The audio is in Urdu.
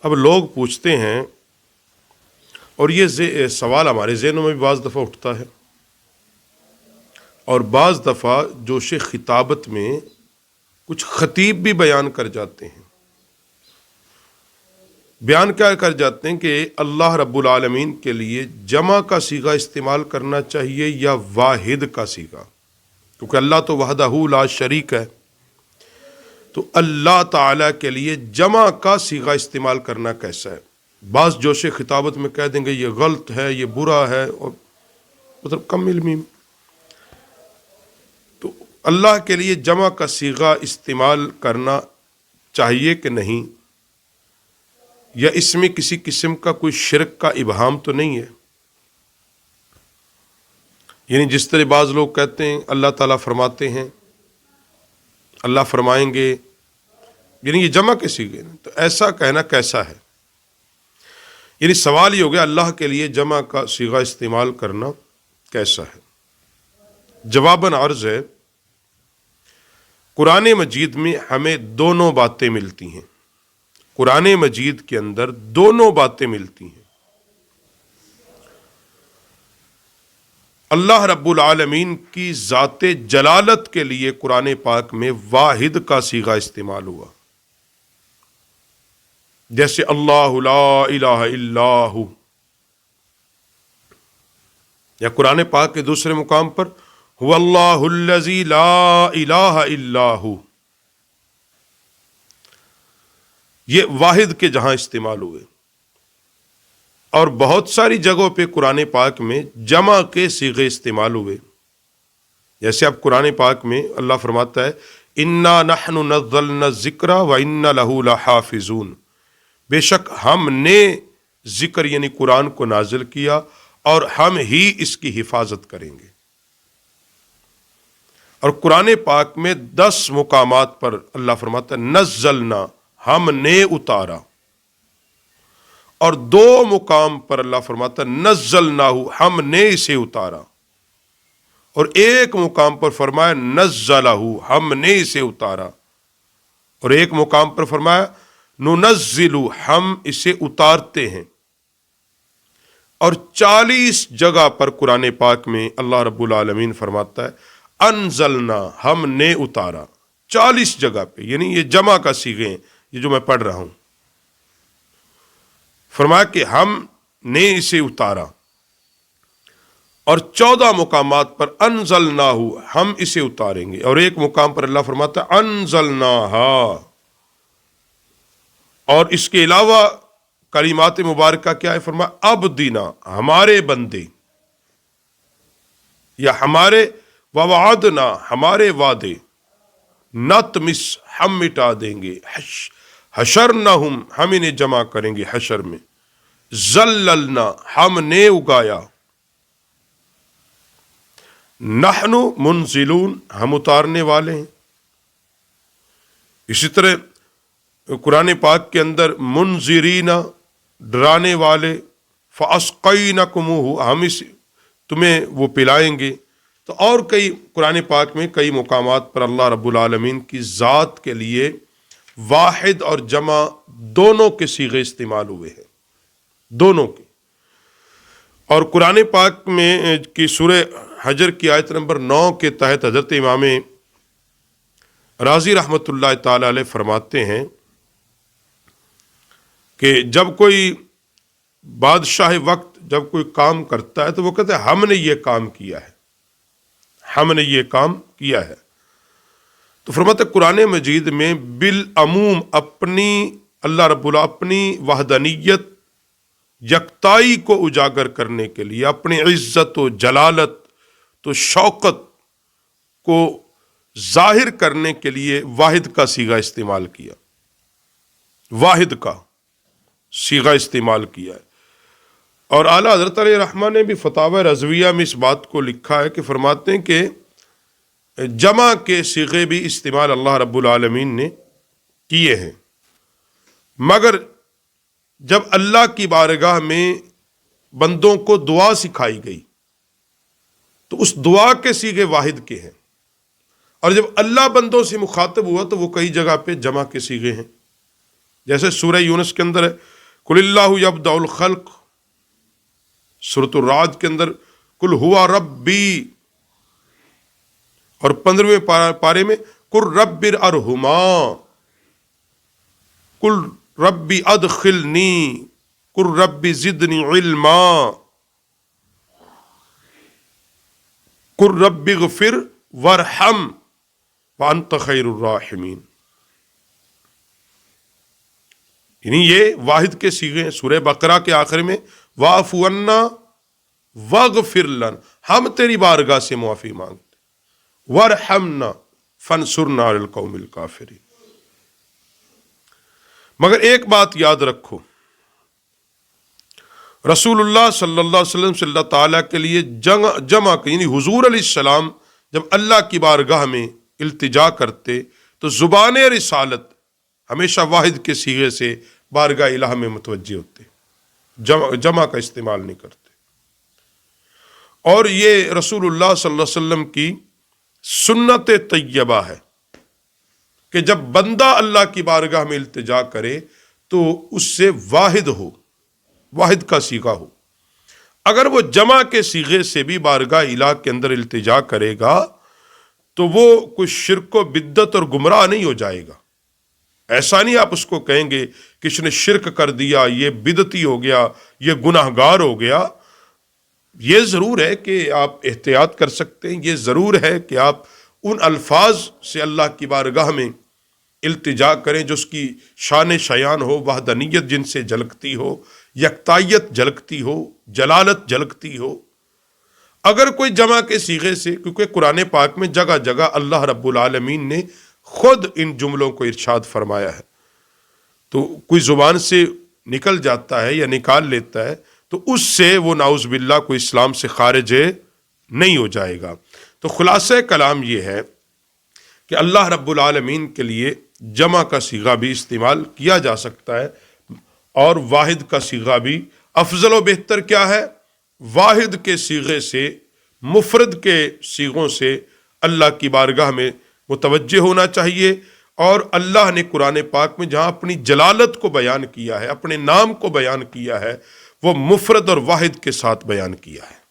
اب لوگ پوچھتے ہیں، اور یہ سوال ہمارے ذہنوں میں بھی بعض دفعہ اٹھتا ہے، اور بعض دفعہ جوش خطابت میں کچھ خطیب بھی بیان کر جاتے ہیں۔ بیان کیا کر جاتے ہیں کہ اللہ رب العالمین کے لیے جمع کا صیغہ استعمال کرنا چاہیے یا واحد کا صیغہ، کیونکہ اللہ تو وحدہ لا شریک ہے، تو اللہ تعالیٰ کے لیے جمع کا صیغہ استعمال کرنا کیسا ہے؟ بعض جوش خطابت میں کہہ دیں گے یہ غلط ہے، یہ برا ہے، اور مطلب کم علمی۔ تو اللہ کے لیے جمع کا صیغہ استعمال کرنا چاہیے کہ نہیں، یا اس میں کسی قسم کا کوئی شرک کا ابہام تو نہیں ہے؟ یعنی جس طرح بعض لوگ کہتے ہیں اللہ تعالیٰ فرماتے ہیں، اللہ فرمائیں گے، یعنی یہ جمع کے صیغے، تو ایسا کہنا کیسا ہے؟ یعنی سوال یہ ہو گیا اللہ کے لیے جمع کا صیغہ استعمال کرنا کیسا ہے؟ جواباً عرض ہے، قرآن مجید میں ہمیں دونوں باتیں ملتی ہیں، قرآن مجید کے اندر دونوں باتیں ملتی ہیں۔ اللہ رب العالمین کی ذات جلالت کے لیے قرآن پاک میں واحد کا صیغہ استعمال ہوا، جیسے اللہ لا الہ الا ہو، یا قرآن پاک کے دوسرے مقام پر هو اللہ الذی لا الہ الا ہو، یہ واحد کے جہاں استعمال ہوئے۔ اور بہت ساری جگہوں پہ قرآن پاک میں جمع کے صیغے استعمال ہوئے، جیسے اب قرآن پاک میں اللہ فرماتا ہے انا نحن نزلنا الذکر وانا لہ لحافظون، بے شک ہم نے ذکر یعنی قرآن کو نازل کیا اور ہم ہی اس کی حفاظت کریں گے۔ اور قرآن پاک میں 10 مقامات پر اللہ فرماتا ہے نزلنا، ہم نے اتارا، اور 2 مقام پر اللہ فرماتا ہے نزلناہ، ہم نے اسے اتارا، اور 1 مقام پر فرمایا نزلہ، ہم نے اسے اتارا، اور 1 مقام پر فرمایا ننزل، ہم اسے اتارتے ہیں۔ اور 40 جگہ پر قرآن پاک میں اللہ رب العالمین فرماتا ہے انزلنا، ہم نے اتارا، 40 جگہ پہ، یعنی یہ جمع کا صیغے ہیں یہ جو میں پڑھ رہا ہوں۔ فرمایا کہ ہم نے اسے اتارا، اور 14 مقامات پر انزلناہ، ہم اسے اتاریں گے، اور 1 مقام پر اللہ فرماتا ہے انزلناہا۔ اور اس کے علاوہ کلمات مبارکہ کیا ہے؟ فرمایا عبدنا، ہمارے بندے، یا ہمارے ووعدنا، ہمارے وعدے، نتمس، ہم مٹا دیں گے، حشرنہم، ہم انہیں جمع کریں گے حشر میں، ذللنا، ہم نے اگایا، نحن منزلون، ہم اتارنے والے ہیں۔ اسی طرح قرآن پاک کے اندر منذرین، ڈرانے والے، فاسقینکموہ، ہم اس تمہیں وہ پلائیں گے۔ تو اور کئی قرآن پاک میں کئی مقامات پر اللہ رب العالمین کی ذات کے لیے واحد اور جمع دونوں کے صیغے استعمال ہوئے ہیں، دونوں کے۔ اور قرآن پاک میں کی سورہ حجر کی آیت نمبر 9 کے تحت حضرت امام رازی رحمۃ اللہ تعالی علیہ فرماتے ہیں کہ جب کوئی بادشاہ وقت جب کوئی کام کرتا ہے تو وہ کہتے ہیں ہم نے یہ کام کیا ہے، ہم نے یہ کام کیا ہے۔ تو فرماتے قرآن مجید میں بالعموم اپنی اللہ رب العالمین اپنی وحدانیت، یکتائی کو اجاگر کرنے کے لیے، اپنی عزت و جلالت تو شوقت کو ظاہر کرنے کے لیے واحد کا صیغہ استعمال کیا، واحد کا صیغہ استعمال کیا ہے۔ اور اعلیٰ حضرت علیہ رحمہ نے بھی فتاوی رضویہ میں اس بات کو لکھا ہے کہ فرماتے ہیں کہ جمع کے صیغے بھی استعمال اللہ رب العالمین نے کیے ہیں، مگر جب اللہ کی بارگاہ میں بندوں کو دعا سکھائی گئی تو اس دعا کے صیغے واحد کے ہیں، اور جب اللہ بندوں سے مخاطب ہوا تو وہ کئی جگہ پہ جمع کے صیغے ہیں، جیسے سورہ یونس کے اندر ہے قل اللہ یبدأ الخلق، سورۃ الرعد کے اندر قل ہوا ربی، اور 15ویں پارے میں قل رب ارحما، قل ربی ادخلنی، قل ربی زدنی علما، قل ربی اغفر وارحم وانت خیر الراحمین۔ یعنی یہ واحد کے صیغے ہیں۔ سورہ بقرہ کے آخر میں واعف عنا واغفر لنا، ہم تیری بارگاہ سے معافی مانگتے، وارحمنا فانصرنا علی القوم الکافرین۔ مگر ایک بات یاد رکھو، رسول اللہ صلی اللہ علیہ وسلم سے اللہ تعالیٰ کے لیے جمع یعنی حضور علیہ السلام جب اللہ کی بارگاہ میں التجا کرتے تو زبان رسالت ہمیشہ واحد کے صیغے سے بارگاہ الہ میں متوجہ ہوتے، جمع کا استعمال نہیں کرتے۔ اور یہ رسول اللہ صلی اللہ علیہ وسلم کی سنت طیبہ ہے کہ جب بندہ اللہ کی بارگاہ میں التجا کرے تو اس سے واحد ہو، واحد کا صیغہ ہو۔ اگر وہ جمع کے صیغے سے بھی بارگاہ الہ کے اندر التجا کرے گا تو وہ کوئی شرک و بدعت اور گمراہ نہیں ہو جائے گا۔ ایسا نہیں آپ اس کو کہیں گے کہ اس نے شرک کر دیا، یہ بدعتی ہو گیا، یہ گناہ گار ہو گیا۔ یہ ضرور ہے کہ آپ احتیاط کر سکتے ہیں، یہ ضرور ہے کہ آپ ان الفاظ سے اللہ کی بارگاہ میں التجا کریں جو اس کی شان شیان ہو، وحدانیت جن سے جھلکتی ہو، یکتائیت جھلکتی ہو، جلالت جھلکتی ہو۔ اگر کوئی جمع کے صیغے سے، کیونکہ قرآن پاک میں جگہ جگہ اللہ رب العالمین نے خود ان جملوں کو ارشاد فرمایا ہے، تو کوئی زبان سے نکل جاتا ہے یا نکال لیتا ہے تو اس سے وہ نعوذ باللہ کوئی اسلام سے خارج نہیں ہو جائے گا۔ تو خلاصہ کلام یہ ہے کہ اللہ رب العالمین کے لیے جمع کا صیغہ بھی استعمال کیا جا سکتا ہے، اور واحد کا صیغہ بھی۔ افضل و بہتر کیا ہے؟ واحد کے صیغے سے، مفرد کے صیغوں سے اللہ کی بارگاہ میں متوجہ ہونا چاہیے۔ اور اللہ نے قرآن پاک میں جہاں اپنی جلالت کو بیان کیا ہے، اپنے نام کو بیان کیا ہے، وہ مفرد اور واحد کے ساتھ بیان کیا ہے۔